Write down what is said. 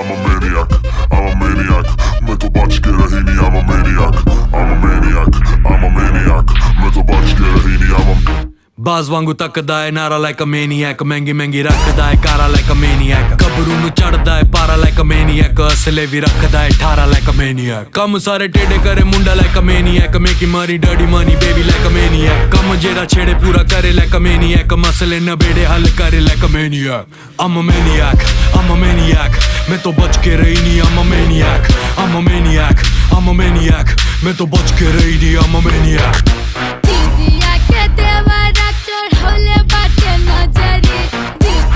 I'm a maniac, I'm a maniac. मैं तो बच के रही नहीं, I'm a maniac, I'm a maniac, I'm a maniac. मैं तो बच के रही नहीं, I'm a ਬਾਜ਼ ਵਾਂਗੂ ਤੱਕਦਾ ਏ ਨਾਰਾ ਲਾਈਕ ਅ ਮੈਨੀਐਕ ਮਹਿੰਗੀ ਮਹਿੰਗੀ ਰੱਖਦਾ ਏ ਕਾਰਾ ਲਾਈਕ ਅ ਮੈਨੀਐਕ ਗੱਭਰੂ ਨੂੰ ਚੜਦਾ ਏ ਪਾਰਾ ਲਾਈਕ ਅ ਮੈਨੀਐਕ ਅਸਲੇ ਵੀ ਰੱਖਦਾ ਏ 18 ਲਾਈਕ ਅ ਮੈਨੀਐਕ ਕੰਮ ਸਾਰੇ ਟੇਡੇ ਕਰੇ ਮੁੰਡਾ ਲਾਈਕ ਅ ਮੈਨੀਐਕ ਮੇਕੀ ਮਾਰੀ daddy money baby like a maniac ਕੰਮ ਜਿਹੜਾ ਛੇੜੇ ਪੂਰਾ ਕਰੇ ਲਾਈਕ ਅ ਮੈਨੀਐਕ ਮਸਲੇ ਨਬੇੜੇ ਹੱਲ ਕਰੇ like a maniac I'm a maniac, I'm a maniac ਮੈਂ ਤੋਂ ਬਚ ਕੇ ਰਹੀ ਨਹੀਂ I'm a maniac, I'm a maniac, I'm a maniac ਮੈਂ ਤੋਂ ਬਚ ਕੇ ਰਹੀ ਨਹੀਂ I'm a maniac Didi, I get there, but I don't hold it.